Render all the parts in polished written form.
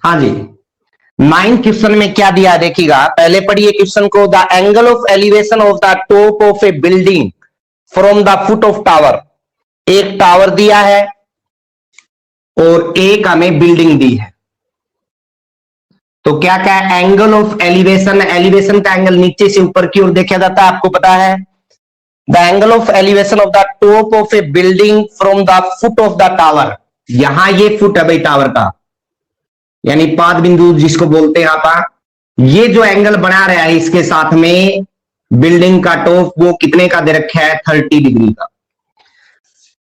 हाँ जी। 9 क्वेश्चन में क्या दिया देखिएगा, पहले पढ़िए क्वेश्चन को। The angle of elevation of the top of A building from the foot of tower. एक टावर दिया है और एक हमें बिल्डिंग दी है, तो क्या क्या एंगल ऑफ एलिवेशन, एलिवेशन का एंगल नीचे से ऊपर की ओर देखा जाता है, आपको पता है। The angle of elevation of the top of A building from the foot of the tower. यहां ये फुट है भाई टावर का, यानी पाद बिंदु जिसको बोलते हैं आप। ये जो एंगल बना रहा है इसके साथ में बिल्डिंग का टॉप, वो कितने का दे रखा है, 30 डिग्री का।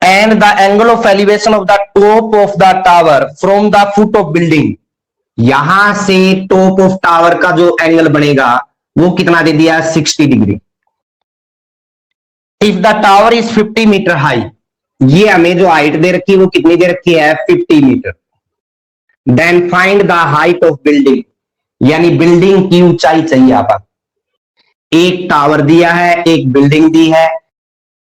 And the angle of elevation of the top of the tower from the foot of building. यहां से टॉप ऑफ टावर का जो एंगल बनेगा वो कितना दे दिया, 60 degree. If the tower is 50 meter high, ये हमें जो हाइट दे रखी है वो कितनी दे रखी है, 50 meter. Then find the height of building, यानी बिल्डिंग की ऊंचाई चाहिए आप। एक टावर दिया है, एक बिल्डिंग दी है।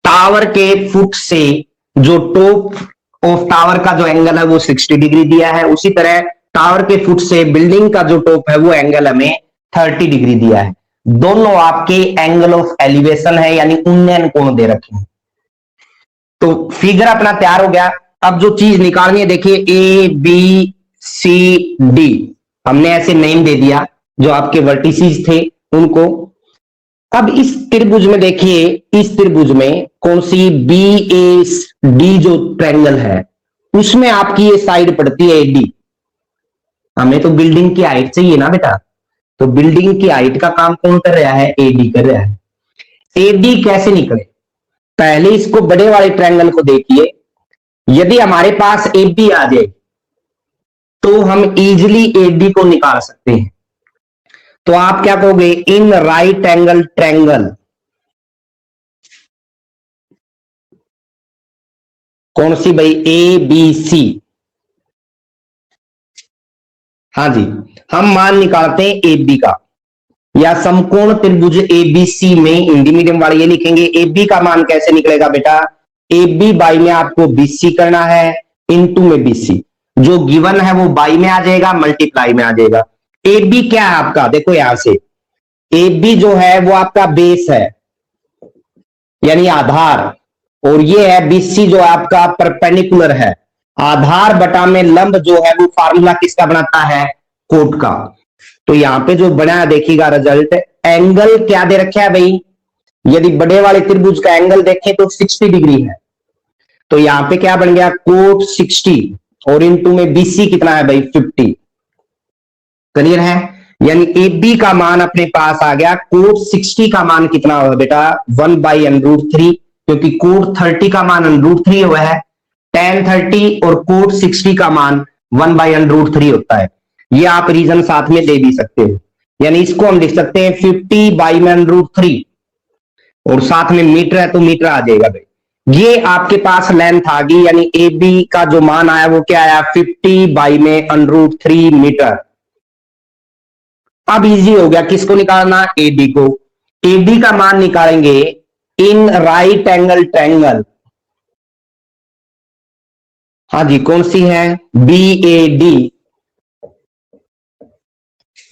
टावर के फुट से जो टॉप ऑफ टावर का जो एंगल है वो 60 डिग्री दिया है, उसी तरह टावर के फुट से बिल्डिंग का जो टॉप है वो एंगल हमें 30 डिग्री दिया है। दोनों आपके एंगल ऑफ एलिवेशन है, यानी उन्नयन कोण दे रखे हैं। तो फिगर अपना तैयार हो गया। अब जो चीज निकालनी है देखिए, ए बी सी डी हमने ऐसे नेम दे दिया, जो आपके वर्टिसेस थे उनको। अब इस त्रिभुज में देखिए, इस त्रिभुज में कौन सी, बी ए डी जो ट्रायंगल है उसमें आपकी ये साइड पड़ती है एडी। हमें तो बिल्डिंग की हाइट चाहिए ना बेटा, तो बिल्डिंग की हाइट का काम कौन कर रहा है, एडी कर रहा है। एडी कैसे निकले, पहले इसको बड़े वाले ट्रायंगल को देखिए। यदि हमारे पास एबी आ जाए तो हम इजिली एडी को निकाल सकते हैं। तो आप क्या कहोगे, इन राइट एंगल ट्रायंगल, कौन सी भाई, ए बी सी। हाँ जी, हम मान निकालते हैं ए बी का, या समकोण त्रिभुज एबीसी में हिंदी मीडियम वाले ये लिखेंगे। ए बी का मान कैसे निकलेगा बेटा, ए बी बाई में आपको बीसी करना है, इनटू में बीसी। जो गिवन है वो बाई में आ जाएगा, मल्टीप्लाई में आ जाएगा। ए बी क्या है आपका, देखो यहां से ए बी जो है वो आपका बेस है, यानी आधार, और ये है बीसी जो आपका परपेंडिकुलर है। आधार बटा में लंब जो है वो फार्मूला किसका बनाता है, कोट का। तो यहां पे जो बना देखिएगा रिजल्ट, एंगल क्या दे रखा है भाई, यदि बड़े वाले त्रिभुज का एंगल देखें तो 60 डिग्री है। तो यहां पे क्या बन गया, कोट 60, और इनटू में बीसी कितना है भाई, 50। क्लियर है, यानी ए बी का मान अपने पास आ गया। कोट 60 का मान कितना होगा बेटा, 1/√3, क्योंकि कोट 30 का मान √3 हुआ है। tan 30 और कोट 60 का मान 1/√3 होता है। ये आप रीजन साथ में दे भी सकते हो, यानी इसको हम लिख सकते हैं 50/√3, और साथ में मीटर है तो मीटर आ जाएगा भाई। ये आपके पास लेंथ आ गई, यानी ए बी का जो मान आया वो क्या आया, 50/√3 मीटर। अब इजी हो गया, किसको निकालना, एडी को। एडी का मान निकालेंगे इन राइट एंगल ट्रायंगल। हाँ जी, कौन सी है, बी ए डी,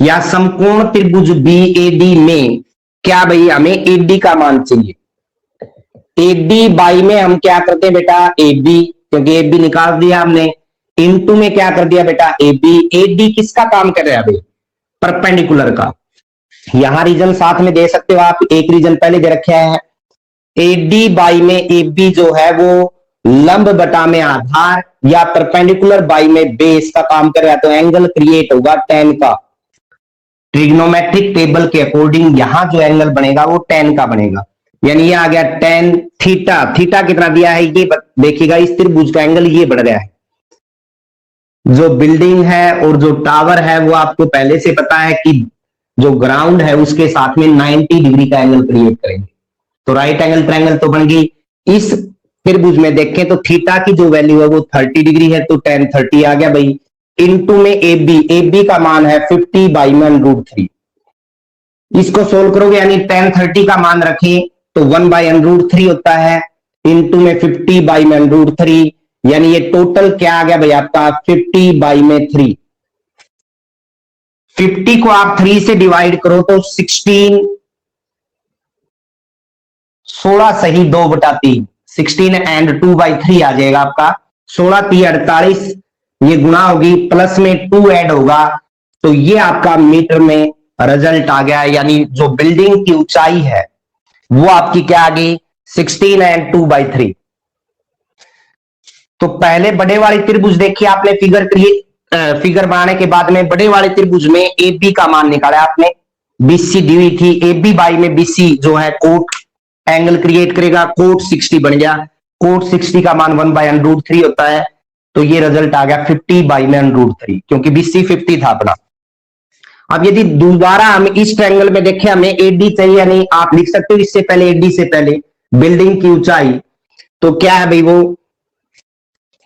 या समकोण त्रिभुज बी ए डी में क्या भाई, हमें एडी का मान चाहिए। एडी बाई में हम क्या करते हैं बेटा, ए बी, क्योंकि ए बी निकाल दिया हमने। इनटू में क्या कर दिया बेटा, ए बी। ए डी किसका काम कर रहा है भाई, परपेंडिकुलर का। यहां रीजन साथ में दे सकते हो आप, एक रीजन पहले दे रखे है। ए डी बाई में ए बी जो है वो लंब बटा में आधार, या परपेंडिकुलर बाई में बेस का काम कर रहा है, तो एंगल क्रिएट होगा tan का। ट्रिग्नोमेट्रिक टेबल के अकॉर्डिंग यहां जो एंगल बनेगा वो tan का बनेगा, यानी ये आ गया tan थीटा। थीटा कितना दिया है ये देखिएगा, इस त्रिभुज का एंगल ये बढ़ रहा है। जो बिल्डिंग है और जो टावर है वो आपको पहले से पता है कि जो ग्राउंड है उसके साथ में 90 डिग्री का एंगल क्रिएट करेंगे, तो राइट एंगल ट्रायंगल तो बन गई। इस त्रिभुज में देखें तो थीटा की जो वैल्यू है वो 30 डिग्री है, तो tan 30 आ गया भाई। इनटू में ए बी का मान है 50/√3। इसको सोल्व करोगे, यानी tan 30 का मान रखें तो 1/√3 होता है, इनटू में 50/√3, यानी ये टोटल क्या आ गया भाई आपका, 50/3। 50 को आप 3 से डिवाइड करो तो 16, 16 सही 2/3, 16 एंड 2/3 आ जाएगा आपका। 16 3 48, ये गुणा होगी, प्लस में 2 ऐड होगा, तो ये आपका मीटर में रिजल्ट आ गया। यानी जो बिल्डिंग की ऊंचाई है वो आपकी क्या आ गई, 16 एंड 2/3। तो पहले बड़े वाले त्रिभुज देखिए आपने, फिगर बनाने के बाद में बड़े वाले त्रिभुज में ए बी का मान निकाला आपने, बीसी दी हुई थी, ए बी बाई में बीसी जो है कोट एंगल क्रिएट करेगा, कोट 60 बन गया। कोट 60 का मान 1/√3 होता है, तो ये रिजल्ट आ गया 50 बाई में √3, क्योंकि बीसी 50 था अपना। अब यदि दोबारा हम इस ट्रायंगल में देखें, हमें एडी चाहिए, यानी आप लिख सकते हो इससे पहले एडी से पहले बिल्डिंग की ऊंचाई, तो क्या है भाई वो,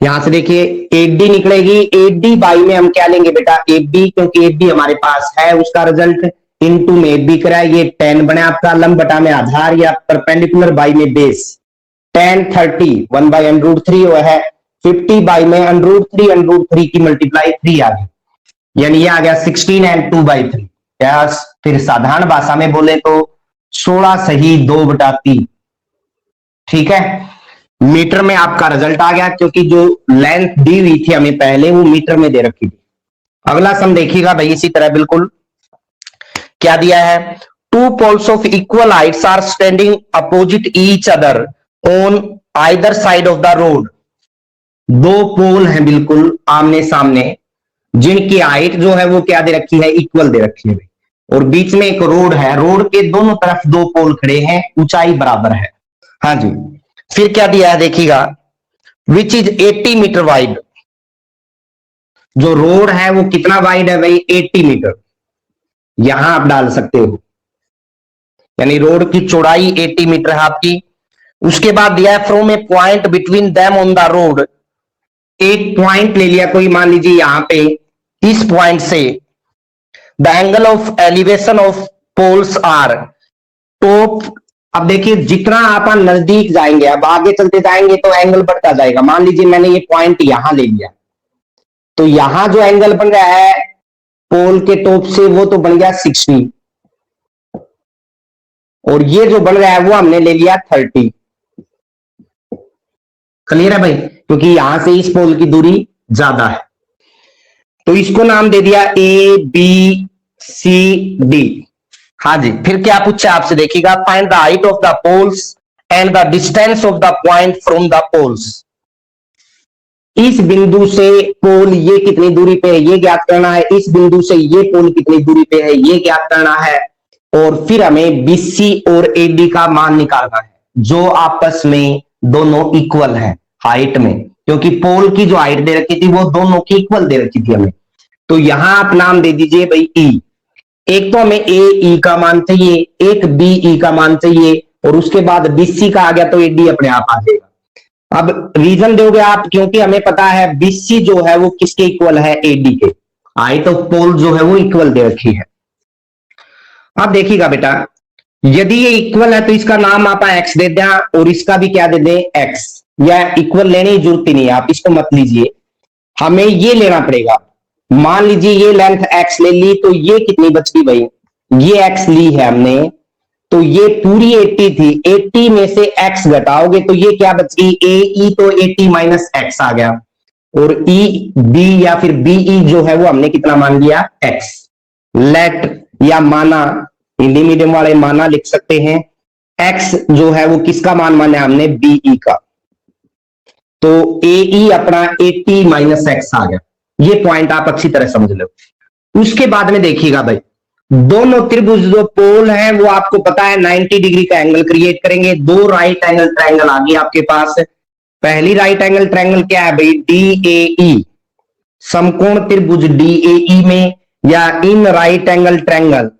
यहां से देखिए एडी निकलेगी, एडी बाई में हम क्या लेंगे बेटा, एबी, क्योंकि एबी हमारे पास है, उसका रिजल्ट इनटू में एबी करा, ये 10 बने आपका, लंब बटा में आधार या परपेंडिकुलर बाई में बेस, 10 30 1/√3 वो है 50 बाई में √3 की मल्टीप्लाई 3 आ गई, यानी ये आ गया 16 एंड 2/3। या फिर साधारण भाषा में बोले तो 16 सही 2/3, ठीक है, मीटर में आपका रिजल्ट आ गया, क्योंकि जो लेंथ दी हुई थी हमें पहले वो मीटर में दे रखी थी। अगला सम देखिएगा भाई, इसी तरह बिल्कुल क्या दिया है, 2 poles of equal heights are standing opposite each other on either side of the road। दो पोल हैं बिल्कुल आमने सामने, जिनकी हाइट जो है वो क्या दे रखी है, इक्वल दे रखी है, और बीच में एक रोड है, रोड के दोनों तरफ दो पोल खड़े हैं, ऊंचाई बराबर है। हाँ जी, फिर क्या दिया है देखिएगा, विच इज 80 मीटर वाइड। जो रोड है वो कितना वाइड है भाई, 80 मीटर, यहां आप डाल सकते हो, यानी रोड की चौड़ाई 80 मीटर है आपकी। उसके बाद दिया है from a point between them on the road, एक पॉइंट ले लिया कोई, मान लीजिए यहां पे, इस पॉइंट से the angle of elevation of poles are top. अब देखिए जितना आप नजदीक जाएंगे, अब आगे चलते जाएंगे तो एंगल बढ़ता जाएगा। मान लीजिए मैंने ये पॉइंट यहां ले लिया, तो यहां जो एंगल बन रहा है पोल के टॉप से वो तो बन गया 60, और ये जो बन रहा है वो हमने ले लिया 30। क्लियर है भाई, क्योंकि यहां से इस पोल की दूरी ज्यादा है, तो इसको नाम दे दिया ए बी सी डी। हाँ जी, फिर क्या पूछा आपसे देखिएगा, find the height of the poles and the distance of the point from the poles. इस बिंदु से पोल ये कितनी दूरी पे है ये ज्ञात करना है, इस बिंदु से ये पोल कितनी दूरी पे है ये ज्ञात करना है, और फिर हमें बीसी और एडी का मान निकालना है, जो आपस में दोनों इक्वल है हाइट में, क्योंकि पोल की जो हाइट दे रखी थी वो दोनों की इक्वल दे रखी थी हमें। तो यहां आप नाम दे दीजिए भाई ई, एक तो हमें ए ई का मान चाहिए, एक बी ई का मान चाहिए, और उसके बाद बीसी का आ गया तो एडी अपने आप आ जाएगा। अब रीजन दोगे आप, क्योंकि हमें पता है बीसी जो है वो किसके इक्वल है, एडी के, हाइट ऑफ पोल जो है वो इक्वल दे रखी है। अब देखिएगा बेटा, यदि ये इक्वल है तो इसका नाम आप एक्स दे दें, और इसका भी क्या दे दें एक्स, या इक्वल लेने की जरूरत ही नहीं है, आप इसको मत लीजिए, हमें ये लेना पड़ेगा। मान लीजिए ये लेंथ एक्स ले ली, तो ये कितनी बच गई भाई, ये एक्स ली है हमने, तो ये पूरी 80 थी, 80 में से एक्स घटाओगे तो ये क्या बच गई, ए ई, तो 80 माइनस एक्स आ गया, और ई बी या फिर बी ई जो है वो हमने कितना मान लिया, एक्स। लेट या माना, हिंदी मीडियम वाले माना लिख सकते हैं, एक्स जो है वो किसका मान माना हमने, बी ई का, तो ए ई अपना 80 माइनस एक्स आ गया। ये पॉइंट आप अच्छी तरह समझ लो। उसके बाद में देखिएगा भाई, दोनों त्रिभुज जो पोल हैं वो आपको पता है 90 डिग्री का एंगल क्रिएट करेंगे। दो राइट एंगल ट्रायंगल आ गई आपके पास। पहली राइट एंगल ट्रायंगल क्या है भाई, डीएई, समकोण त्रिभुज डीएई में, या इन राइट एंगल ट्रायंगल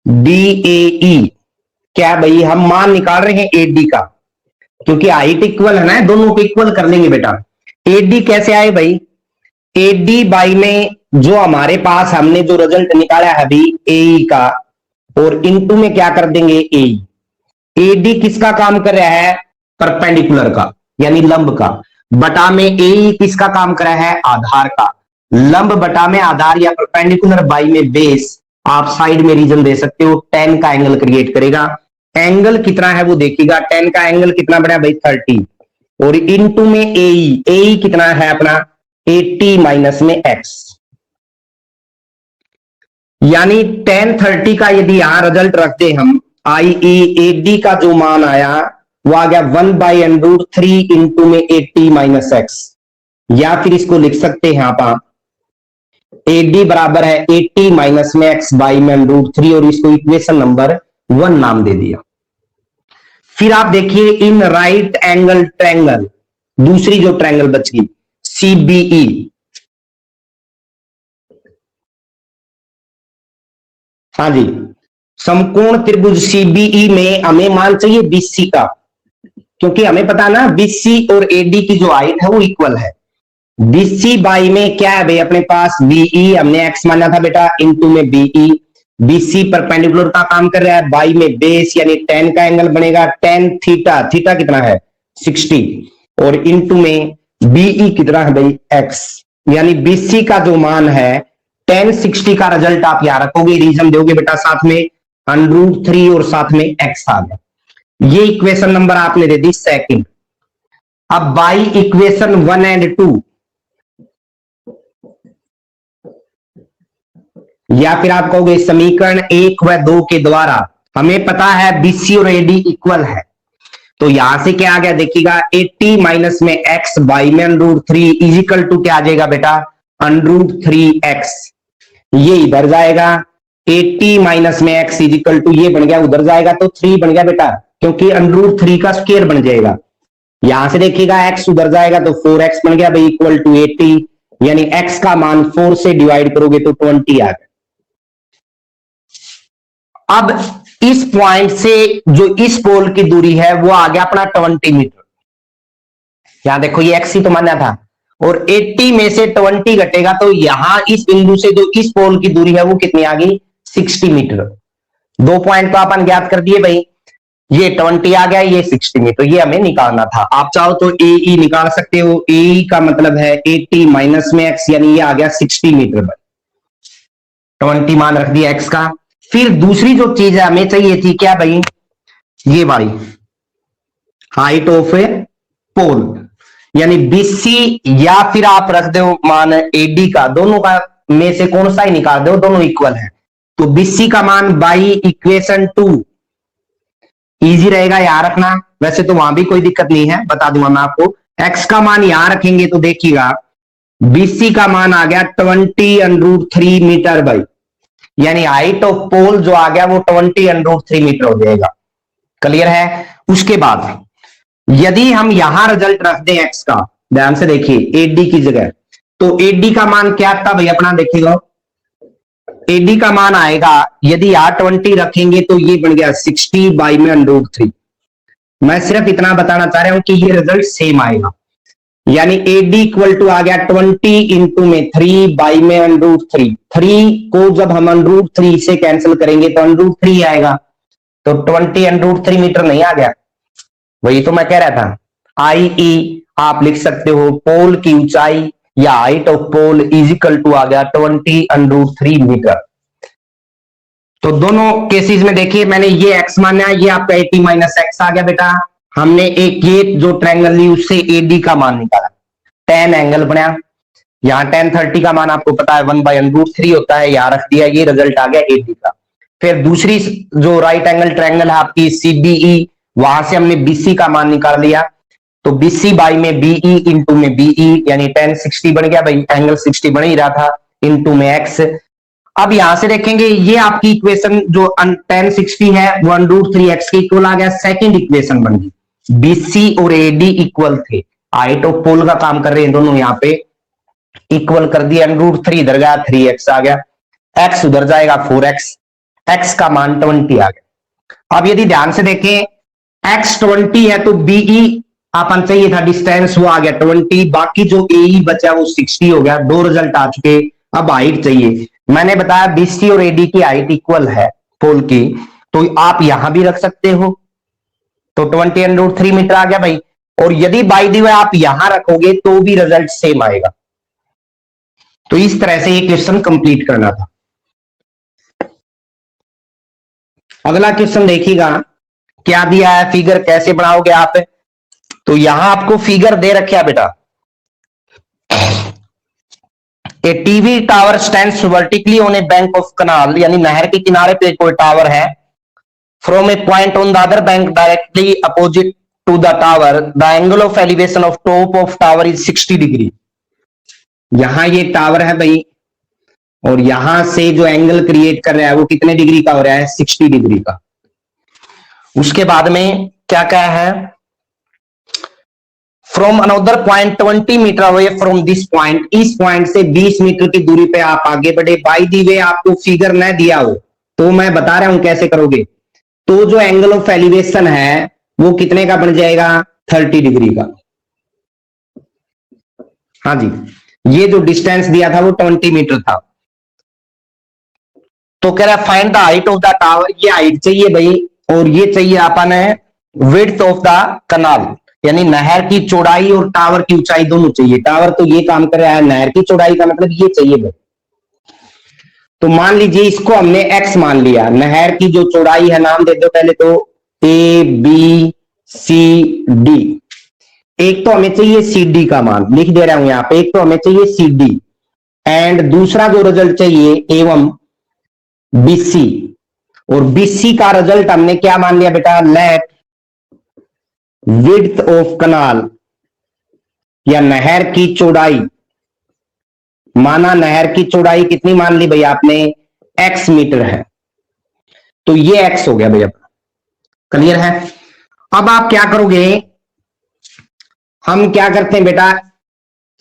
डीएई, क्या भाई हम मान निकाल रहे हैं एडी का, क्योंकि हाइट इक्वल है ना, दोनों को इक्वल कर लेंगे बेटा। एडी कैसे आए भाई, एडी बाई में जो हमारे पास हमने जो रिजल्ट निकाला है अभी ए का, और इनटू में क्या कर देंगे ए। एडी किसका काम कर रहा है, परपेंडिकुलर का यानी लंब का, बटा में ए किसका काम कर रहा है, आधार का, लंब बटा में आधार या परपेंडिकुलर बाई में बेस, आप साइड में रीजन दे सकते हो, 10 का एंगल क्रिएट करेगा। एंगल कितना है वो देखिएगा, 10 का एंगल कितना बना भाई 30, और इनटू में एई कितना है अपना 80 माइनस में एक्स, यानी 10 30 का यदि यहां रिजल्ट रखते हम, आई ई ए डी का जो मान आया वो आ गया 1/√3 इंटू में 80 माइनस एक्स, या फिर इसको लिख सकते हैं आप ए डी बराबर है 80 माइनस में एक्स बाई में √3, और इसको इक्वेशन नंबर 1 नाम दे दिया। फिर आप देखिए इन राइट एंगल ट्रायंगल, दूसरी जो ट्रायंगल बच गई सीबीई, हाँ जी, समकोण त्रिभुज सीबीई में हमें मान चाहिए बीसी का, क्योंकि हमें पता है ना बीसी और एडी की जो हाइट है वो इक्वल है। बीसी बाई में क्या है भाई अपने पास बीई, हमने एक्स माना था बेटा, इंटू में बीई, बीसी परपेंडिकुलर का काम कर रहा है, बाई में बेस यानी 10 का एंगल बनेगा, 10 थीटा, थीटा कितना है 60, और इंटू में बीई कितना है भाई एक्स, यानी बीसी का जो मान है 10 60 का रिजल्ट आप यहां रखोगे, रीजन दोगे बेटा साथ में √3 और साथ में एक्स आ गया। ये इक्वेशन नंबर आपने दे दी सेकंड। अब बाई इक्वेशन 1 एंड 2, या फिर आप कहोगे समीकरण 1 व 2 के द्वारा हमें पता है बीसी और एडी इक्वल है, तो यहां से क्या आ गया देखिएगा 80 माइनस में एक्स बाई में √3 इजिकल टू क्या आ जाएगा बेटा √3x, ये इधर जाएगा 80 माइनस में एक्स इजिकल टू ये बन गया उधर जाएगा तो 3 बन गया बेटा, क्योंकि √3 का स्क्वायर बन जाएगा। यहां से देखिएगा x उधर जाएगा तो 4x बन गया भाई इक्वल टू 80, यानी x का मान 4 से डिवाइड करोगे तो 20 आ गया। अब इस पॉइंट से जो इस पोल की दूरी है वो आ गया अपना 20 मीटर। यहां देखो ये x ही तो माना था, और 80 में से 20 घटेगा तो यहां इस बिंदु से जो इस पोल की दूरी है वो कितनी आ गई 60 मीटर। 2 पॉइंट को अपन ज्ञात कर दिए भाई, ये 20 आ गया, ये 60 मीटर, ये हमें निकालना था। आप चाहो तो ए निकाल सकते हो, ए का मतलब है 80 माइनस में एक्स, यानी ये आ गया 60 मीटर भाई, 20 मान रख दिया एक्स का। फिर दूसरी जो चीज है हमें चाहिए थी क्या भाई, ये वाली हाइट ऑफ ए पोल, यानी बीसी या फिर आप रख दो मान एडी का, दोनों का में से कौन सा ही निकाल दो, दोनों इक्वल है। तो बीसी का मान बाई इक्वेशन 2 इजी रहेगा यहां रखना, वैसे तो वहां भी कोई दिक्कत नहीं है, बता दूंगा मैं आपको। एक्स का मान यहां रखेंगे तो देखिएगा बीसी का मान आ गया 20√3 मीटर बाई, यानी हाइट ऑफ पोल जो आ गया वो 20√3 मीटर हो जाएगा। क्लियर है। उसके बाद यदि हम यहां रिजल्ट रख दें एक्स का, ध्यान से देखिए एडी की जगह, तो एडी का मान क्या था भाई अपना देखिएगा, एडी का मान आएगा यदि यहां 20 रखेंगे तो ये बन गया 60 बाई में √3। मैं सिर्फ इतना बताना चाह रहा हूं कि ये रिजल्ट सेम आएगा, यानी एडी इक्वल टू आ गया 20 इंटू में 3 बाई में √3। 3 को जब हम √3 से कैंसिल करेंगे तो √3 आएगा, तो 20 √3 मीटर नहीं आ गया, वही तो मैं कह रहा था। आई ई आप लिख सकते हो पोल की ऊंचाई या height of pole is equal to आ गया 20 √3 मीटर। तो दोनों केसेस में देखिए मैंने ये एक्स माना, ये आपका 80 माइनस एक्स आ गया बेटा। हमने एक ये जो ट्रायंगल ली उससे एडी का मान निकाला, 10 एंगल बनाया, यहाँ 10 30 का मान आपको पता है 1/√3 होता है, यहां रख दिया, ये रिजल्ट आ गया एडी का। फिर दूसरी जो राइट एंगल ट्रायंगल है आपकी सीबीई, वहां से हमने बीसी का मान निकाल लिया, तो बीसी बाई में बीई इंटू में बीई, यानी 10 60 बन गया भाई, एंगल 60 बन ही रहा था, इंटू में एक्स। अब यहां से देखेंगे ये आपकी इक्वेशन जो 10 60 है वो √3x के इक्वल आ गया, सेकंड इक्वेशन बन गई। बीसी और एडी इक्वल थे, हाइट ऑफ पोल का काम कर रहे हैं दोनों, यहाँ पे इक्वल कर दिया, √3 इधर गया 3x आ गया, x उधर जाएगा 4x, x का मान 20 आ गया। अब यदि ध्यान से देखें x 20 है तो बीई अपन चाहिए था डिस्टेंस, वो आ गया 20, बाकी जो ए बचा वो 60 हो गया। 2 रिजल्ट आ चुके, अब हाइट चाहिए। मैंने बताया बीसी और एडी की हाइट इक्वल है पोल की, तो आप यहां भी रख सकते हो, तो 20 √3 मीटर आ गया भाई। और यदि बाई दी हुई आप यहां रखोगे तो भी रिजल्ट सेम आएगा। तो इस तरह से ये क्वेश्चन कंप्लीट करना था। अगला क्वेश्चन देखिएगा क्या दिया है, फिगर कैसे बनाओगे आप। तो यहां आपको फिगर दे रखा बेटा, a TV tower stands vertically on a bank of canal, यानी नहर के किनारे पे कोई टावर है। From a point on the other bank directly opposite to the tower, the angle of elevation of top of tower is 60 degree. यहां ये tower है भाई, और यहां से जो एंगल क्रिएट कर रहा है वो कितने डिग्री का हो रहा है, 60 डिग्री का। उसके बाद में क्या क्या है, from another point 20 meter away from this point, इस पॉइंट से 20 मीटर की दूरी पे आप आगे बढ़े। बाय दी वे आपको फिगर न दिया हो तो मैं बता रहा हूं कैसे करोगे। तो जो एंगल ऑफ एलिवेशन है वो कितने का बन जाएगा, 30 डिग्री का। हाँ जी, ये जो डिस्टेंस दिया था वो 20 मीटर था। तो कह रहा है find the height of the tower, ये हाइट चाहिए भाई, और ये चाहिए अपन है विड्थ ऑफ द कनाल, यानी नहर की चौड़ाई और टावर की ऊंचाई दोनों चाहिए। टावर तो ये काम कर रहा है, नहर की चौड़ाई का मतलब ये चाहिए भाई। तो मान लीजिए इसको हमने x मान लिया, नहर की जो चौड़ाई है नाम दे दो पहले तो ए बी सी डी। एक तो हमें चाहिए सी डी का मान, लिख दे रहा हूं यहां पे, एक तो हमें चाहिए सी डी, एंड दूसरा जो रिजल्ट चाहिए एवं बीसी। और बीसी का रिजल्ट हमने क्या मान लिया बेटा, लेट विड्थ ऑफ कनाल या नहर की चौड़ाई, माना नहर की चौड़ाई कितनी मान ली भाई आपने, x मीटर है। तो ये x हो गया भैया, क्लियर है। अब आप क्या करोगे, हम क्या करते हैं बेटा,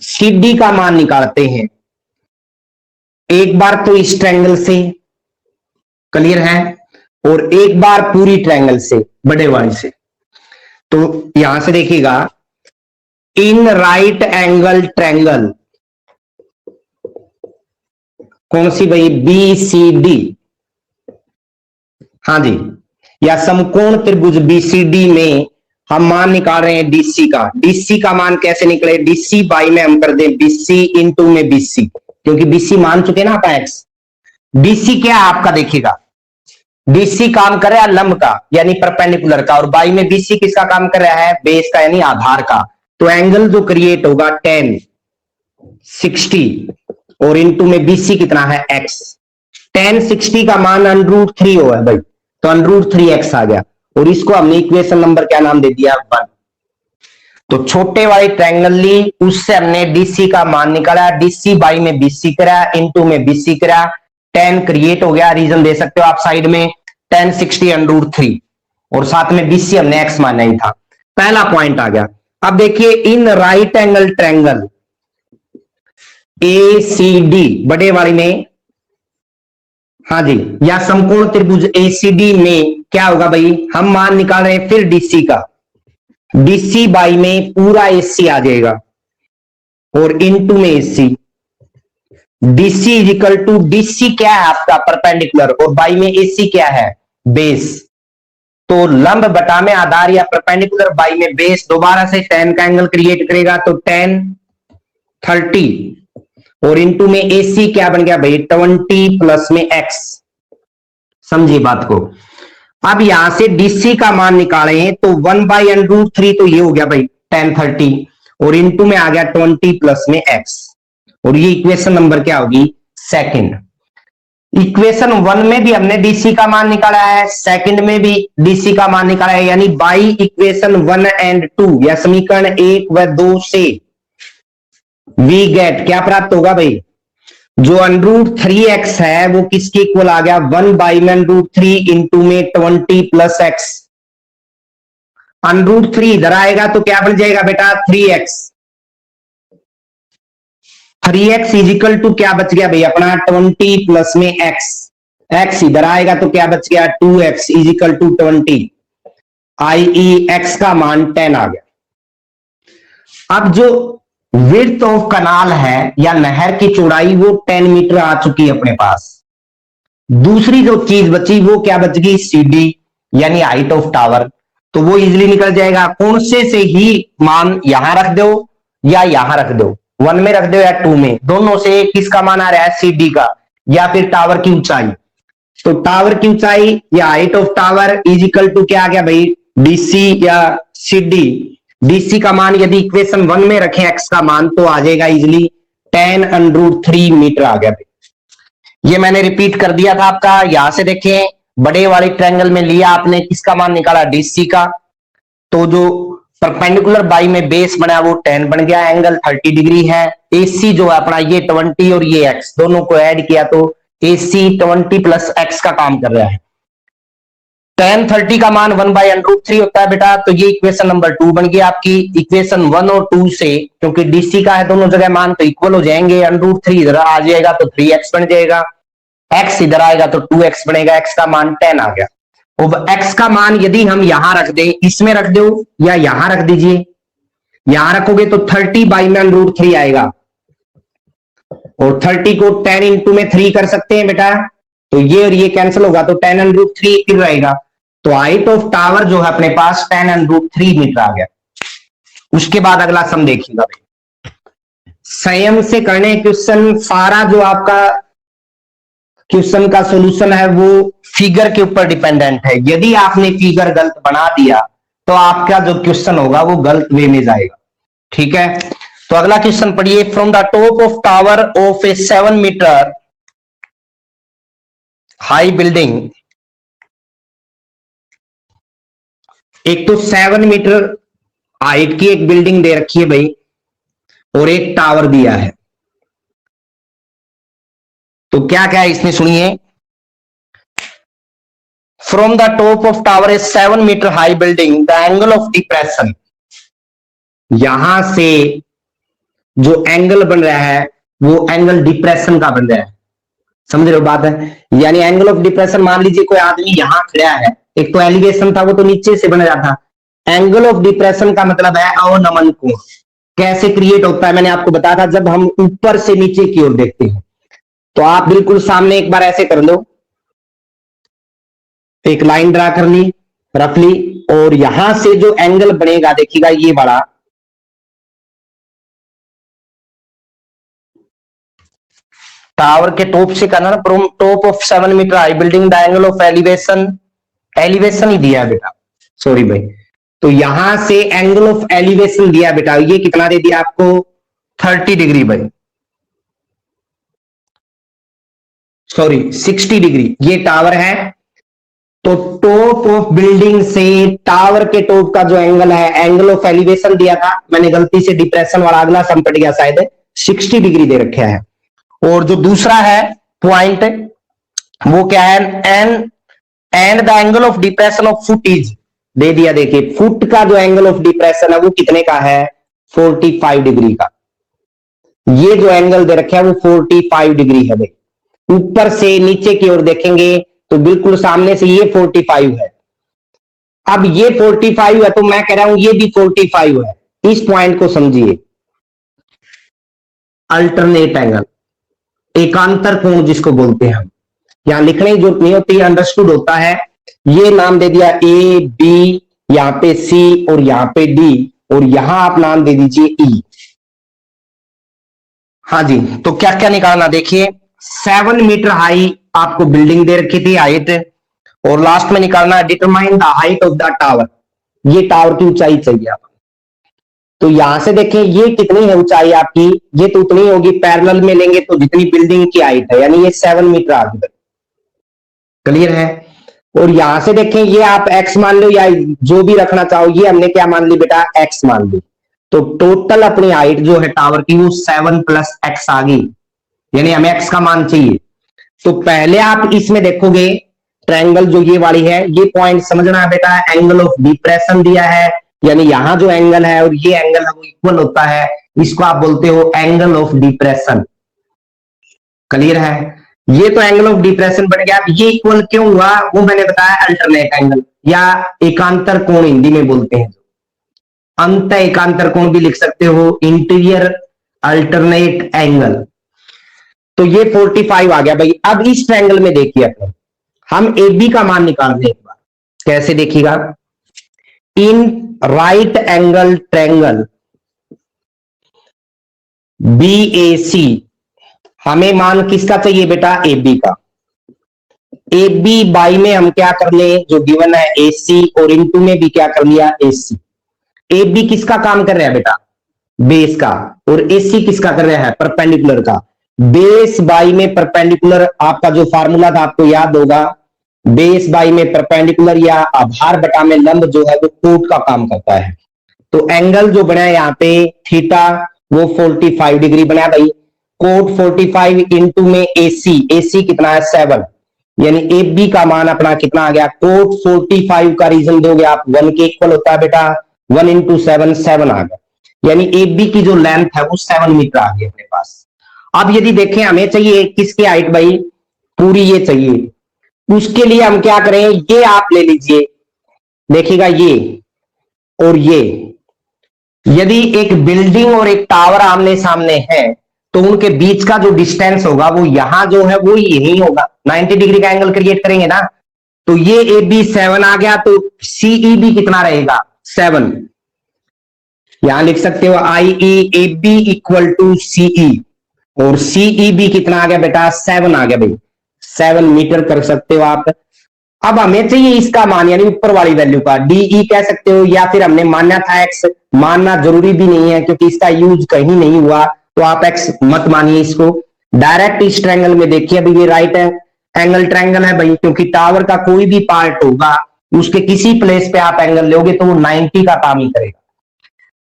CD का मान निकालते हैं एक बार तो इस ट्रायंगल से, क्लियर है, और एक बार पूरी ट्रायंगल से, बड़े वाली से। तो यहां से देखिएगा, इन राइट एंगल ट्रायंगल, कौन सी भाई, BCD, हाँ जी, या समकोण त्रिभुज BCD में हम मान निकाल रहे हैं DC का। DC का मान कैसे निकले, DC बाई में हम कर दें BC इंटू में BC, क्योंकि BC मान चुके ना आप x। DC क्या है आपका, देखिएगा DC काम कर रहा है लंब का यानी परपेंडिकुलर का, और बाई में BC किसका काम कर रहा है, बेस का यानी आधार का। तो एंगल जो क्रिएट होगा 10 60, और इंटू में BC कितना है x। 10 60 का मान √3 हो है भाई, तो √3x आ गया, और इसको हमने इक्वेशन नंबर क्या नाम दे दिया, 1। तो छोटे वाले ट्रायंगल ली, उससे हमने DC का मान निकाला, DC बाई में BC करा, इंटू में BC करा, 10 क्रिएट हो गया। रीजन दे सकते हो आप साइड में, 10 60 √3, और साथ में BC हमने x माना ही था। पहला पॉइंट आ गया। अब देखिए, इन राइट एंगल ट्रायंगल ACD, बड़े वाली में, हाँ जी, या समकोण त्रिभुज ACD में क्या होगा भाई, हम मान निकाल रहे हैं फिर DC का, DC बाई में पूरा AC आ जाएगा, और इनटू में AC। DC is equal to, DC क्या है आपका, परपेंडिकुलर, और बाई में AC क्या है, बेस। तो लंब बटा में आधार या परपेंडिकुलर बाई में बेस, दोबारा से 10 का एंगल क्रिएट करेगा, तो 10 30, और इनटू में AC क्या बन गया भाई, 20 प्लस में x। समझिए बात को। अब यहां से DC का मान निकाले तो 1/√3, तो ये हो गया भाई 10 30, और इनटू में आ गया 20 प्लस में x, और ये इक्वेशन नंबर क्या होगी, सेकंड। इक्वेशन 1 में भी हमने DC का मान निकाला है, सेकंड में भी DC का मान निकाला है, यानी बाई इक्वेशन 1 एंड 2 या समीकरण 1 व 2 से वी गेट क्या प्राप्त होगा भाई, जो √3x है वो किसके इक्वल आ गया, 1/√3 इंटू में 20 प्लस x। √3 इधर आएगा तो क्या बन जाएगा बेटा, 3x। 3x is equal to क्या बच गया भाई अपना, 20 प्लस में x। x इधर आएगा तो क्या बच गया, 2x is equal to 20, i.e. x का मान 10 आ गया। अब जो विड्थ ऑफ कनाल है या नहर की चौड़ाई वो 10 मीटर आ चुकी है अपने पास। दूसरी जो चीज बची वो क्या बच गई, CD यानी हाइट ऑफ टावर। तो वो इजीली निकल जाएगा, कौन से ही मान यहां रख दो या यहां रख दो, 1 में रख दो या 2 में, दोनों से किसका मान आ रहा है, सी डी का, या फिर टावर की ऊंचाई। तो टावर की ऊंचाई या height of tower is equal to क्या आ गया भाई, डीसी या सी डी। डीसी का मान यदि इक्वेशन 1 में रखें एक्स का मान, तो आ जाएगा इजिली 10√3 मीटर आ गया भाई। ये मैंने रिपीट कर दिया था आपका। यहां से देखें, बड़े वाले ट्रायंगल में लिया आपने, किसका मान निकाला, डीसी का। तो जो परपेंडिकुलर बाई में बेस बना वो 10 बन गया, एंगल 30 डिग्री है। एसी जो है अपना ये 20 और ये एक्स दोनों को ऐड किया तो एसी 20 प्लस एक्स का काम कर रहा है। 10 30 का मान 1/√3 होता है बेटा। तो ये इक्वेशन नंबर 2 बन गया आपकी। इक्वेशन 1 और 2 से, क्योंकि डीसी का है दोनों जगह मान, तो इक्वल हो जाएंगे। √3 इधर आ जाएगा तो 3x बन जाएगा, x इधर आएगा तो 2x बनेगा, x का मान 10 आ गया। अब x का मान यदि हम यहां रख दें, इसमें रख दो या यहां रख दीजिए, यहां रखोगे तो 30/√3 आएगा, और 30 को 10 इंटू में 3 कर सकते हैं बेटा। तो ये और ये कैंसिल होगा तो 10√3 फिर रहेगा। तो हाइट ऑफ टावर जो है अपने पास 10√3 मीटर आ गया। उसके बाद अगला सम देखिएगा भाई, संयम से करने क्वेश्चन, सारा जो आपका क्वेश्चन का सॉल्यूशन है वो फिगर के ऊपर डिपेंडेंट है। यदि आपने फिगर गलत बना दिया तो आपका जो क्वेश्चन होगा वो गलत वे में जाएगा, ठीक है। तो अगला क्वेश्चन पढ़िए, from the top of tower of a 7 metre high building. एक तो 7 मीटर हाइट की एक बिल्डिंग दे रखी है भाई, और एक टावर दिया है। तो क्या क्या है इसमें सुनिए, from the top of tower a 7 metre high building, the angle of depression, यहां से जो एंगल बन रहा है वो एंगल डिप्रेशन का बन रहा है, समझ रहे हो बात है। यानी एंगल ऑफ डिप्रेशन, मान लीजिए कोई आदमी यहां खड़ा है, एक तो एलिवेशन था वो तो नीचे से बन रहा था। एंगल ऑफ डिप्रेशन का मतलब है अवनमन कोण। कैसे क्रिएट होता है मैंने आपको बताया था, जब हम ऊपर से नीचे की ओर देखते हैं। तो आप बिल्कुल सामने एक बार ऐसे कर लो, एक लाइन ड्रा कर ली, रख ली, और यहां से जो एंगल बनेगा देखिएगा ये बड़ा, टावर के टॉप से करना ना, from top of 7 metre high building the angle of elevation, elevation ही दिया है बेटा, सॉरी भाई। तो यहां से एंगल ऑफ एलिवेशन दिया बेटा, ये कितना दे दिया आपको, 30 डिग्री भाई, सॉरी 60 डिग्री। ये टावर है, तो टॉप ऑफ बिल्डिंग से टावर के टॉप का जो एंगल है, एंगल ऑफ एलिवेशन दिया था मैंने, गलती से डिप्रेशन वाला अगला सम पट गया शायद, 60 डिग्री दे रखा है। और जो दूसरा है पॉइंट वो क्या है, and the angle of depression of foot is they दिया। देखिए फुट का जो एंगल ऑफ डिप्रेशन है वो कितने का है, 45 डिग्री का। ये जो एंगल दे रखा है वो 45 डिग्री है भाई। ऊपर से नीचे की ओर देखेंगे तो बिल्कुल सामने से ये 45 है, अब ये 45 है तो मैं कह रहा हूं ये भी 45 है। इस पॉइंट को समझिए, अल्टरनेट एंगल, एकांतर कोण जिसको बोलते हैं हम, यहां लिखने की जरूरत नहीं होती, अंडरस्टूड होता है। ये नाम दे दिया ए बी, यहां पे सी और यहां पे डी, और यहां आप नाम दे दीजिए ई। हाँ जी, तो क्या क्या निकालना देखिए, 7 मीटर हाई आपको बिल्डिंग दे रखी थी हाइट, और लास्ट में निकालना है determine the height of the tower, ये टावर की ऊंचाई चाहिए आपको। तो यहां से देखें ये कितनी है ऊंचाई आपकी, ये तो उतनी होगी, पैरेलल में लेंगे तो जितनी बिल्डिंग की हाइट है, यानी ये 7 मीटर आ गई, क्लियर है। और यहां से देखें ये आप x मान लो या जो भी रखना चाहो, ये हमने क्या मान ली बेटा, x मान ली। तो टोटल अपनी हाइट जो है टावर की वो 7 + x आ गई, यानी हमें x का मान चाहिए। तो पहले आप इसमें देखोगे ट्रायंगल जो ये वाली है, ये पॉइंट समझना है बेटा, एंगल ऑफ डिप्रेशन दिया है, यानी यहां जो एंगल है और ये एंगल है वो इक्वल होता है, इसको आप बोलते हो एंगल ऑफ डिप्रेशन, क्लियर है। ये तो एंगल ऑफ डिप्रेशन बन गया। ये इक्वल क्यों हुआ वो मैंने बताया, अल्टरनेट एंगल या एकांतर कोण हिंदी में बोलते हैं, अंत एकांतर कोण भी लिख सकते हो, इंटीरियर अल्टरनेट एंगल। तो ये 45 आ गया भाई। अब इस ट्रायंगल में देखिए अपन, हम ए बी का मान निकाल दें एक बार, कैसे देखिएगा, in right angle triangle B A C, हमें मान किसका चाहिए बेटा, ए बी का। ए बी बाई में हम क्या कर ले, जो गिवन है ए सी, और इनटू में भी क्या कर लिया, ए सी। ए बी किसका काम कर रहा है बेटा, बेस का, और ए सी किसका कर रहा है, परपेंडिकुलर का। बेस बाई में परपेंडिकुलर, आपका जो फार्मूला था आपको याद होगा, बेस बाई में परपेंडिकुलर या आधार बटा में लंब जो है वो कोट का काम करता है। तो एंगल जो बना है यहाँ पे थीटा, वो 45 डिग्री बना भाई। कोट 45 इंटू में एसी, एसी कितना है 7, यानी ए बी का मान अपना कितना आ गया, कोट 45 का रीजन दोगे आप 1 के इक्वल होता है बेटा, 1 इंटू 7, 7 आ गया, यानी ए बी की जो लेंथ है वो 7 मीटर आ गई अपने पास। अब यदि देखें हमें चाहिए किसकी हाइट भाई, पूरी ये चाहिए, उसके लिए हम क्या करें, ये आप ले लीजिए, देखिएगा ये और ये, यदि एक बिल्डिंग और एक टावर आमने सामने है तो उनके बीच का जो डिस्टेंस होगा वो यहां जो है वो यही होगा, 90 डिग्री का एंगल क्रिएट करेंगे ना। तो ये ए बी 7 आ गया, तो सीई भी कितना रहेगा, 7। यहां लिख सकते हो I E A B equal to CE, और सीई भी कितना आ गया बेटा, 7 आ गया भाई, 7 मीटर कर सकते हो आप। अब हमें चाहिए इसका मान, यानी ऊपर वाली वैल्यू का, डीई कह सकते हो, या फिर हमने माना था एक्स, मानना जरूरी भी नहीं है क्योंकि इसका यूज कहीं नहीं हुआ, तो आप एक्स मत मानिए इसको। डायरेक्ट इस ट्रायंगल में देखिए, अभी ये राइट एंगल ट्रायंगल है भाई, क्योंकि टावर का कोई भी पार्ट होगा उसके किसी प्लेस पे आप एंगल लोगे तो वो 90 का काम ही करेगा।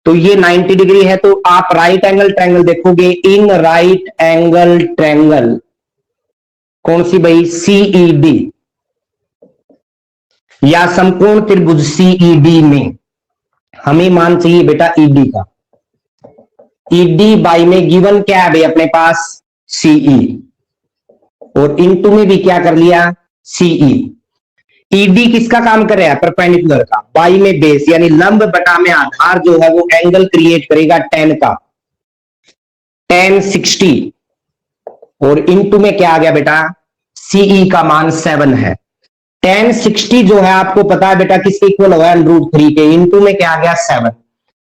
तो ये 90 डिग्री है, तो आप राइट एंगल ट्रायंगल देखोगे, इन राइट एंगल ट्रायंगल कौन सी भाई, सीईडी, या समकोण त्रिभुज सीईडी में हमें मान चाहिए बेटा ईडी का। ईडी बाई में गिवन क्या है भाई अपने पास, सीई, और इनटू में भी क्या कर लिया, सीई। ईडी किसका काम कर रहा है, परपेंडिकुलर का, बाई में बेस यानी लंब बटा में आधार जो है वो एंगल क्रिएट करेगा 10 का, tan 60, और इनटू में क्या आ गया बेटा, सीई का मान 7 है। tan 60 जो है आपको पता है बेटा किसके इक्वल होगा, √3 के, इनटू में क्या आ गया 7,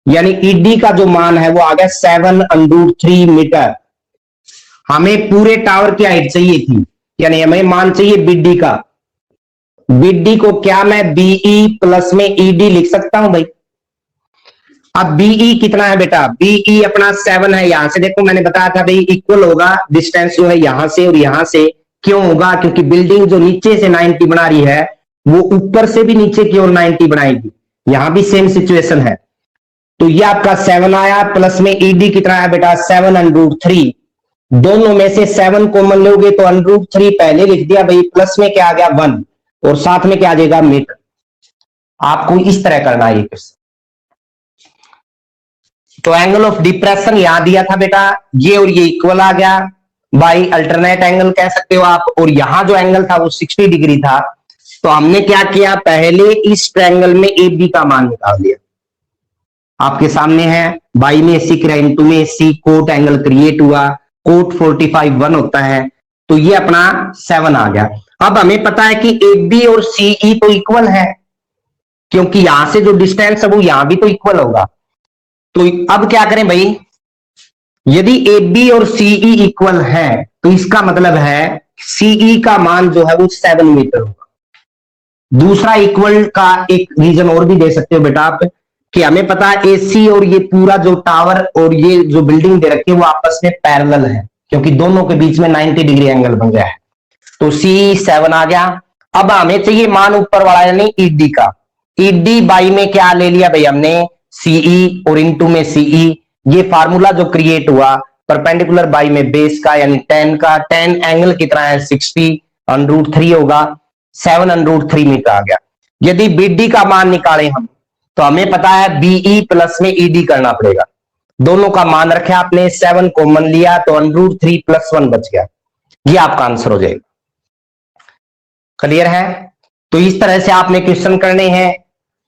यानी ईडी का जो मान है वो आ गया 7√3 मीटर। हमें पूरे टावर की हाइट चाहिए थी, यानी हमें मान चाहिए बीडी का। बीडी को क्या मैं बीई प्लस में ईडी लिख सकता हूं भाई। अब बीई कितना है बेटा, बीई अपना 7 है, यहां से देखो मैंने बताया था भाई इक्वल होगा डिस्टेंस जो है यहां से और यहां से, क्यों होगा, क्योंकि बिल्डिंग जो नीचे से 90 बना रही है वो ऊपर से भी नीचे की ओर 90 बनाएगी, यहां भी सेम सिचुएशन है। तो ये आपका 7 आया, प्लस में ईडी कितना है बेटा, 7√3, दोनों में से 7 कॉमन लोगे तो √3 पहले लिख दिया भाई, प्लस में क्या आ गया 1, और साथ में क्या आ जाएगा मीटर। आपको इस तरह करना है क्वेश्चन। तो एंगल ऑफ डिप्रेशन यहां दिया था बेटा, ये और ये इक्वल आ गया बाई अल्टरनेट एंगल कह सकते हो आप, और यहां जो एंगल था वो 60 डिग्री था। तो हमने क्या किया, पहले इस ट्रायंगल में ए बी का मान निकाल दिया, आपके सामने है, बाई में सी किया, इंटू में सी, कोट एंगल क्रिएट हुआ, कोट 45 1 होता है, तो ये अपना 7 आ गया। अब हमें पता है कि ए बी और सीई तो इक्वल है, क्योंकि यहां से जो डिस्टेंस है वो यहां भी तो इक्वल होगा। तो अब क्या करें भाई, यदि ए बी और सीई इक्वल है तो इसका मतलब है सीई का मान जो है वो 7 मीटर होगा। दूसरा इक्वल का एक रीजन और भी दे सकते हो बेटा आप, कि हमें पता है एसी और ये पूरा जो टावर और ये जो बिल्डिंग दे रखी है वो आपस में पैरेलल है, क्योंकि दोनों के बीच में 90 डिग्री एंगल बन गया है। तो सी 7 आ गया। अब हमें चाहिए मान ऊपर वाला यानी ईडी का। ईडी बाई में क्या ले लिया भाई हमने, सीई, और इनटू में सीई, ये फार्मूला जो क्रिएट हुआ परपेंडिकुलर बाई में बेस का यानी 10 का, 10 एंगल कितना है 60 √3 होगा, 7√3 मीटर आ गया। यदि बीडी का मान निकालें हम तो हमें पता है बीई प्लस में ईडी करना पड़ेगा, दोनों का मान रखे आपने, 7 कॉमन लिया तो √3 + 1 बच गया, ये आपका आंसर हो जाएगा। क्लियर है? तो इस तरह से आपने क्वेश्चन करने हैं,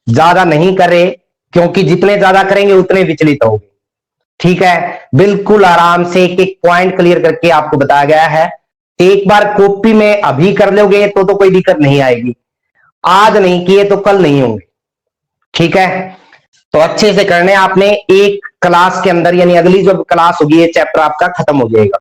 ज्यादा नहीं करे क्योंकि जितने ज्यादा करेंगे उतने विचलित होंगे। ठीक है, बिल्कुल आराम से एक एक पॉइंट क्लियर करके आपको बताया गया है। एक बार कॉपी में अभी कर लोगे तो कोई दिक्कत नहीं आएगी, आज नहीं किए तो कल नहीं होंगे। ठीक है, तो अच्छे से करने आपने, एक क्लास के अंदर यानी अगली जो क्लास होगी ये चैप्टर आपका खत्म हो जाएगा।